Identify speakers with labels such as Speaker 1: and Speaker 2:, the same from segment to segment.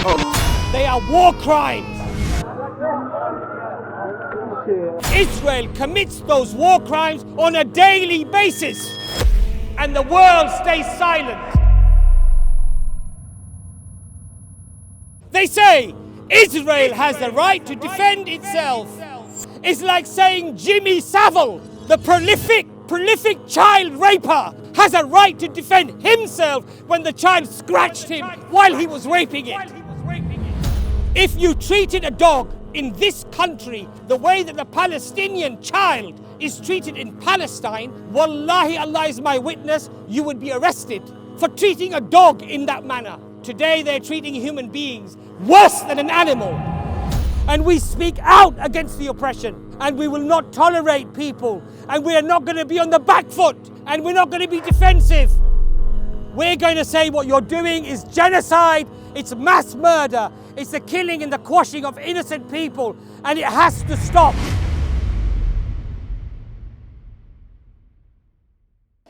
Speaker 1: people.
Speaker 2: They are war crimes. Israel commits those war crimes on a daily basis, and the world stays silent. They say Israel has the right to defend itself. It's like saying Jimmy Savile, the prolific child raper, has a right to defend himself when the child scratched him while he was raping it. If you treated a dog in this country the way that the Palestinian child is treated in Palestine, wallahi, Allah is my witness, you would be arrested for treating a dog in that manner. Today they're treating human beings worse than an animal. And we speak out against the oppression, and we will not tolerate people, and we are not going to be on the back foot, and we're not going to be defensive. We're going to say what you're doing is genocide, it's mass murder, it's the killing and the quashing of innocent people, and it has to stop.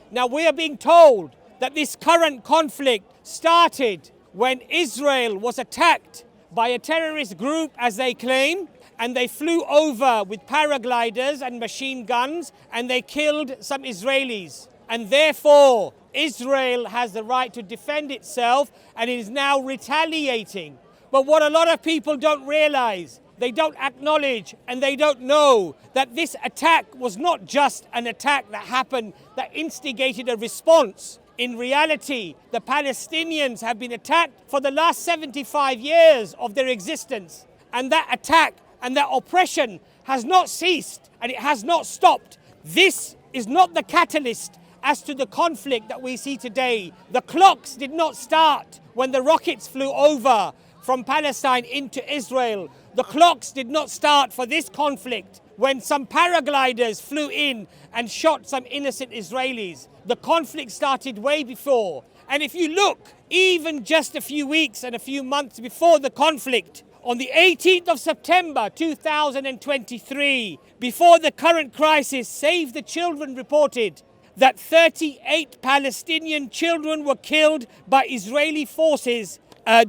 Speaker 2: Now we are being told that this current conflict started when Israel was attacked by a terrorist group, as they claim, and they flew over with paragliders and machine guns, and they killed some Israelis. And therefore, Israel has the right to defend itself, and it is now retaliating. But what a lot of people don't realize, they don't acknowledge, and they don't know that this attack was not just an attack that happened, that instigated a response. In reality, the Palestinians have been attacked for the last 75 years of their existence. And that attack and that oppression has not ceased, and it has not stopped. This is not the catalyst as to the conflict that we see today. The clocks did not start when the rockets flew over from Palestine into Israel. The clocks did not start for this conflict when some paragliders flew in and shot some innocent Israelis. The conflict started way before. And if you look, even just a few weeks and a few months before the conflict, on the 18th of September 2023, before the current crisis, Save the Children reported that 38 Palestinian children were killed by Israeli forces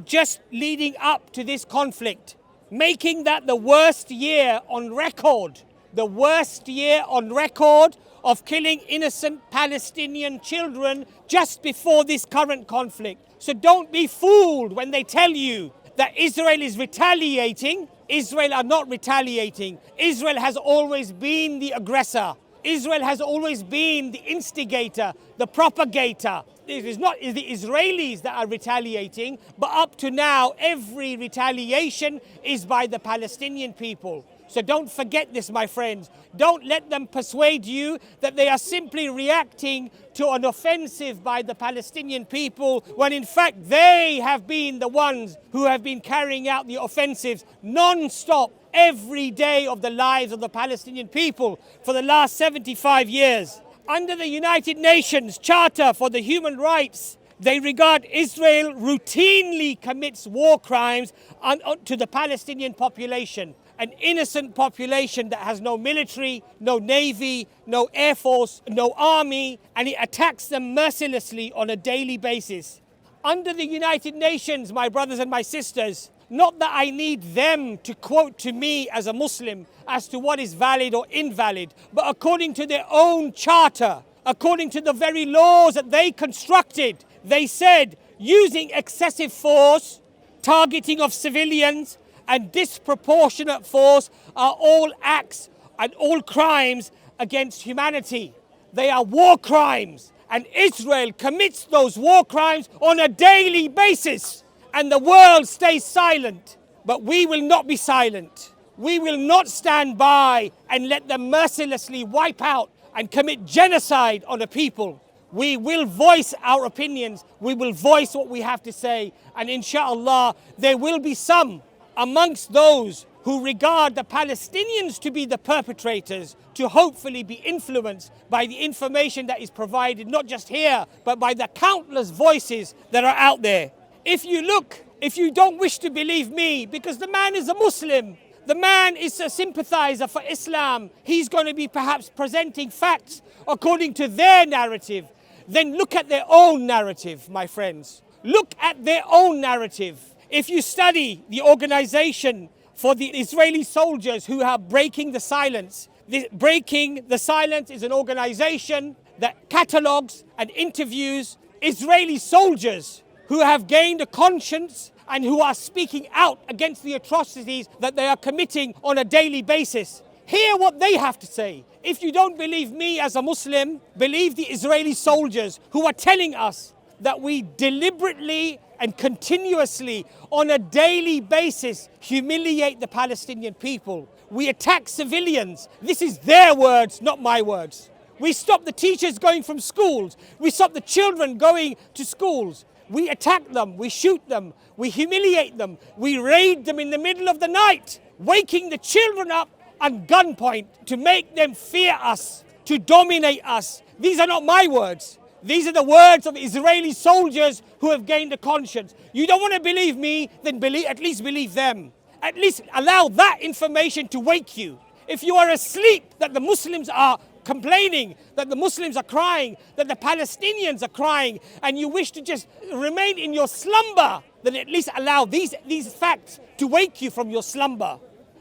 Speaker 2: just leading up to this conflict, making that the worst year on record, the worst year on record of killing innocent Palestinian children just before this current conflict. So don't be fooled when they tell you that Israel is retaliating. Israel are not retaliating. Israel has always been the aggressor. Israel has always been the instigator, the propagator. It is not the Israelis that are retaliating, but up to now, every retaliation is by the Palestinian people. So don't forget this, my friends. Don't let them persuade you that they are simply reacting to an offensive by the Palestinian people, when in fact they have been the ones who have been carrying out the offensives non-stop every day of the lives of the Palestinian people for the last 75 years. Under the United Nations Charter for the Human Rights, they regard Israel routinely commits war crimes to the Palestinian population, an innocent population that has no military, no navy, no air force, no army, and it attacks them mercilessly on a daily basis. Under the United Nations, my brothers and my sisters, not that I need them to quote to me as a Muslim as to what is valid or invalid, but according to their own charter, according to the very laws that they constructed, they said using excessive force, targeting of civilians, and disproportionate force are all acts and all crimes against humanity. They are war crimes, and Israel commits those war crimes on a daily basis. And the world stays silent, but we will not be silent. We will not stand by and let them mercilessly wipe out and commit genocide on a people. We will voice our opinions. We will voice what we have to say. And inshallah, there will be some amongst those who regard the Palestinians to be the perpetrators, to hopefully be influenced by the information that is provided, not just here, but by the countless voices that are out there. If you don't wish to believe me, because the man is a Muslim, the man is a sympathizer for Islam, he's going to be perhaps presenting facts according to their narrative, then look at their own narrative, my friends. Look at their own narrative. If you study the organization for the Israeli soldiers who are breaking the silence, Breaking the Silence is an organization that catalogues and interviews Israeli soldiers who have gained a conscience and who are speaking out against the atrocities that they are committing on a daily basis. Hear what they have to say. If you don't believe me as a Muslim, believe the Israeli soldiers who are telling us that we deliberately and continuously, on a daily basis, humiliate the Palestinian people. We attack civilians. This is their words, not my words. We stop the teachers going from schools. We stop the children going to schools. We attack them, we shoot them, we humiliate them, we raid them in the middle of the night, waking the children up at gunpoint to make them fear us, to dominate us. These are not my words. These are the words of Israeli soldiers who have gained a conscience. You don't want to believe me, then at least believe them. At least allow that information to wake you. If you are asleep that the Muslims are complaining, that the Muslims are crying, that the Palestinians are crying, and you wish to just remain in your slumber, then at least allow these facts to wake you from your slumber.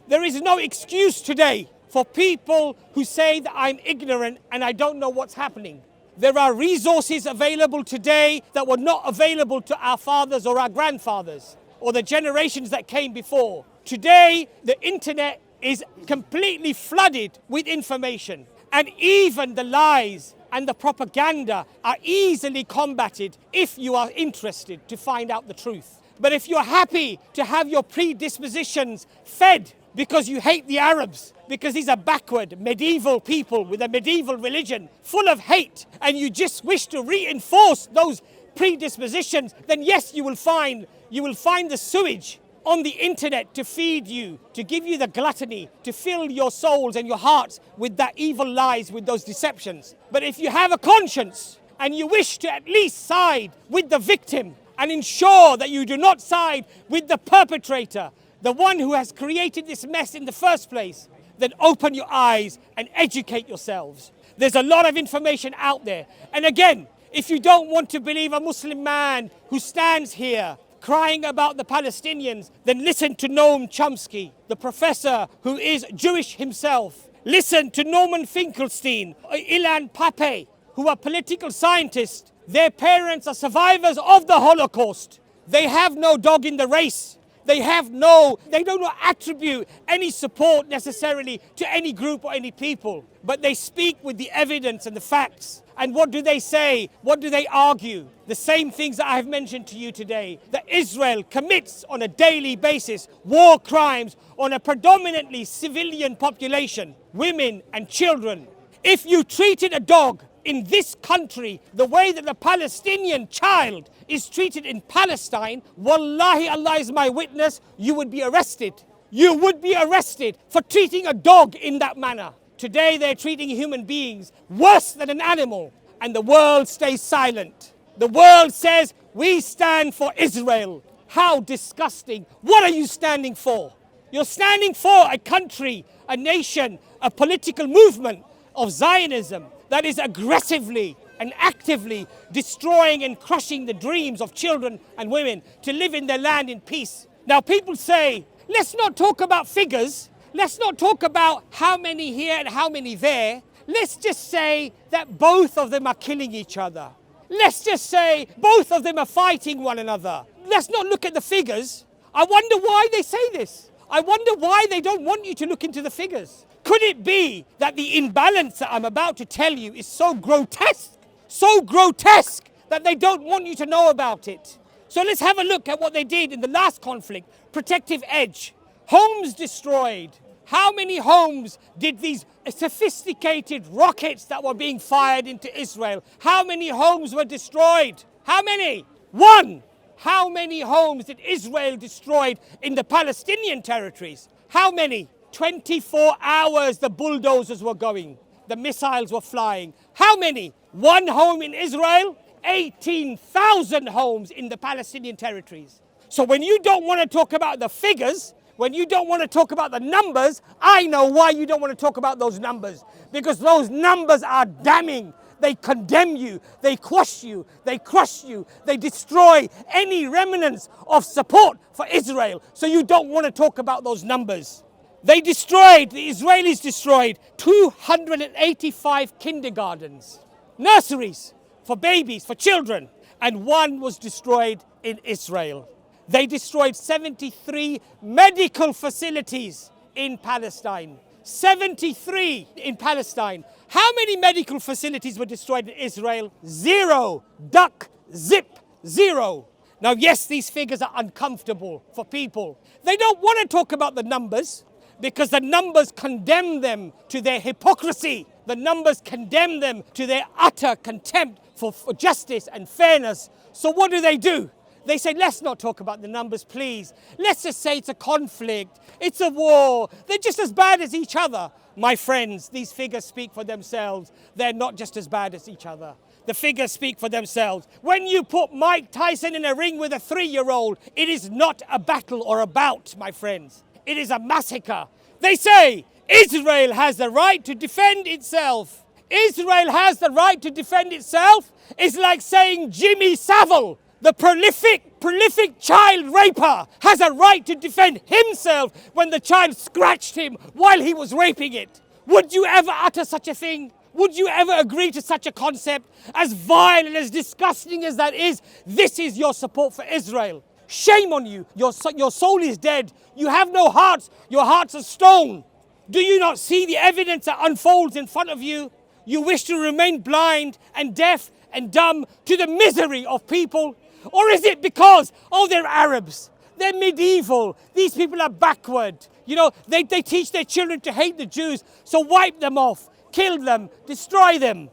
Speaker 2: There is no excuse today for people who say that I'm ignorant and I don't know what's happening. There are resources available today that were not available to our fathers or our grandfathers or the generations that came before. Today, the internet is completely flooded with information. And even the lies and the propaganda are easily combated if you are interested to find out the truth. But if you're happy to have your predispositions fed because you hate the Arabs, because these are backward medieval people with a medieval religion full of hate, and you just wish to reinforce those predispositions, then yes, you will find the sewage on the internet to feed you, to give you the gluttony, to fill your souls and your hearts with that evil lies, with those deceptions. But if you have a conscience and you wish to at least side with the victim and ensure that you do not side with the perpetrator, the one who has created this mess in the first place, then open your eyes and educate yourselves. There's a lot of information out there. And again, if you don't want to believe a Muslim man who stands here crying about the Palestinians, then listen to Noam Chomsky, the professor who is Jewish himself. Listen to Norman Finkelstein, Ilan Pappé, who are political scientists. Their parents are survivors of the Holocaust. They have no dog in the race. They do not attribute any support necessarily to any group or any people, but they speak with the evidence and the facts. And what do they say? What do they argue? The same things that I have mentioned to you today, that Israel commits on a daily basis war crimes on a predominantly civilian population, women and children. If you treated a dog in this country the way that the Palestinian child is treated in Palestine, wallahi, Allah is my witness, you would be arrested. You would be arrested for treating a dog in that manner. Today they're treating human beings worse than an animal, and the world stays silent. The world says, we stand for Israel. How disgusting. What are you standing for? You're standing for a country, a nation, a political movement of Zionism that is aggressively and actively destroying and crushing the dreams of children and women to live in their land in peace. Now people say, let's not talk about figures. Let's not talk about how many here and how many there. Let's just say that both of them are killing each other. Let's just say both of them are fighting one another. Let's not look at the figures. I wonder why they say this. I wonder why they don't want you to look into the figures. Could it be that the imbalance that I'm about to tell you is so grotesque that they don't want you to know about it? So let's have a look at what they did in the last conflict, Protective Edge. Homes destroyed. How many homes did these sophisticated rockets that were being fired into Israel, how many homes were destroyed? How many? One. How many homes did Israel destroy in the Palestinian territories? How many? 24 hours the bulldozers were going. The missiles were flying. How many? One home in Israel, 18,000 homes in the Palestinian territories. So when you don't want to talk about the figures, when you don't want to talk about the numbers, I know why you don't want to talk about those numbers. Because those numbers are damning. they condemn you, they quash you, they crush you, they destroy any remnants of support for Israel. So you don't want to talk about those numbers. The Israelis destroyed 285 kindergartens, nurseries for babies, for children, and one was destroyed in Israel. They destroyed 73 medical facilities in Palestine. 73 in Palestine. How many medical facilities were destroyed in Israel? 0. Duck, zip, 0. Now, yes, these figures are uncomfortable for people. They don't want to talk about the numbers because the numbers condemn them to their hypocrisy. The numbers condemn them to their utter contempt for justice and fairness. So what do? They say, let's not talk about the numbers, please. Let's just say it's a conflict, it's a war. They're just as bad as each other. My friends, these figures speak for themselves. They're not just as bad as each other. The figures speak for themselves. When you put Mike Tyson in a ring with a 3-year-old, it is not a battle or a bout, my friends. It is a massacre. They say Israel has the right to defend itself. Israel has the right to defend itself. It's like saying Jimmy Savile, the prolific child raper, has a right to defend himself when the child scratched him while he was raping it. Would you ever utter such a thing? Would you ever agree to such a concept? As vile and as disgusting as that is, this is your support for Israel. Shame on you. Your soul is dead. You have no hearts. Your hearts are stone. Do you not see the evidence that unfolds in front of you? You wish to remain blind and deaf and dumb to the misery of people? Or is it because, they're Arabs, they're medieval, these people are backward. You know, they teach their children to hate the Jews, so wipe them off, kill them, destroy them.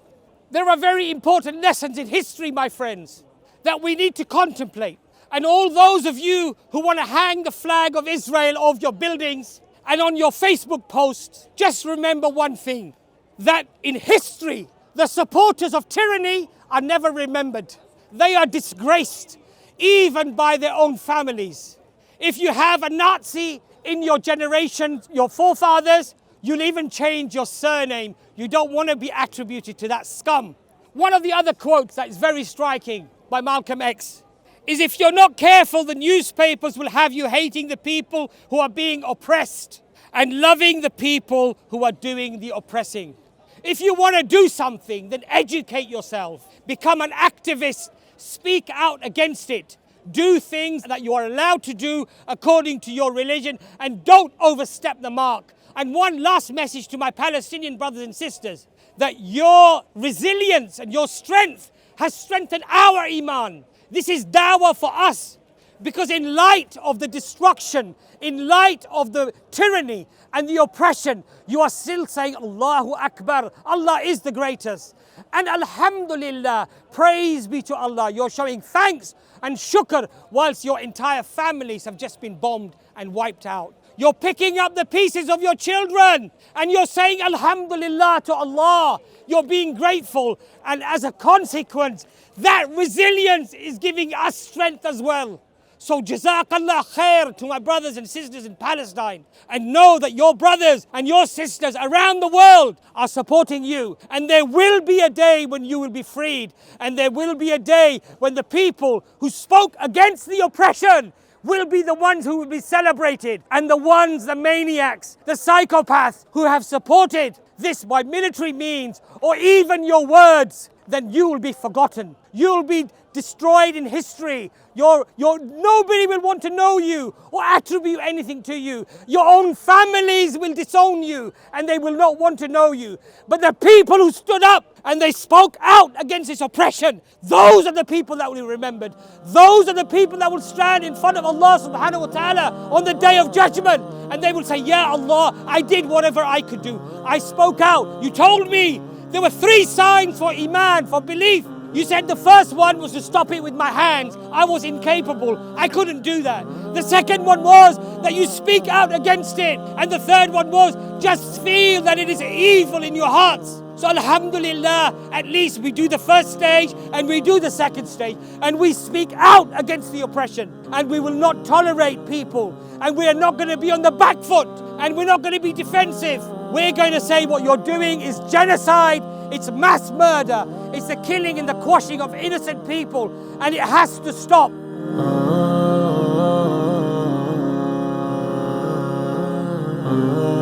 Speaker 2: There are very important lessons in history, my friends, that we need to contemplate. And all those of you who want to hang the flag of Israel over your buildings and on your Facebook posts, just remember one thing, that in history, the supporters of tyranny are never remembered. They are disgraced, even by their own families. If you have a Nazi in your generation, your forefathers, you'll even change your surname. You don't want to be attributed to that scum. One of the other quotes that is very striking by Malcolm X is, if you're not careful, the newspapers will have you hating the people who are being oppressed and loving the people who are doing the oppressing. If you want to do something, then educate yourself. Become an activist. Speak out against it. Do things that you are allowed to do according to your religion, and don't overstep the mark. And one last message to my Palestinian brothers and sisters, that your resilience and your strength has strengthened our iman. This is dawah for us, because in light of the destruction, in light of the tyranny and the oppression, you are still saying Allahu Akbar. Allah is the greatest. And Alhamdulillah, praise be to Allah. You're showing thanks and shukr whilst your entire families have just been bombed and wiped out. You're picking up the pieces of your children and you're saying Alhamdulillah to Allah. You're being grateful, and as a consequence, that resilience is giving us strength as well. So Jazakallah khair to my brothers and sisters in Palestine, and know that your brothers and your sisters around the world are supporting you, and there will be a day when you will be freed, and there will be a day when the people who spoke against the oppression will be the ones who will be celebrated, and the maniacs, the psychopaths who have supported this by military means or even your words, then you will be forgotten. You'll be destroyed in history. Nobody will want to know you or attribute anything to you. Your own families will disown you and they will not want to know you. But the people who stood up and they spoke out against this oppression, those are the people that will be remembered. Those are the people that will stand in front of Allah subhanahu wa ta'ala on the day of judgment, and they will say, Ya Allah, I did whatever I could do. I spoke out. You told me there were 3 signs for Iman, for belief. You said the first one was to stop it with my hands. I was incapable. I couldn't do that. The second one was that you speak out against it. And the third one was just feel that it is evil in your hearts. So Alhamdulillah, at least we do the first stage and we do the second stage. And we speak out against the oppression. And we will not tolerate people. And we are not going to be on the back foot. And we're not going to be defensive. We're going to say what you're doing is genocide. It's mass murder. It's the killing and the quashing of innocent people, and it has to stop.
Speaker 1: oh,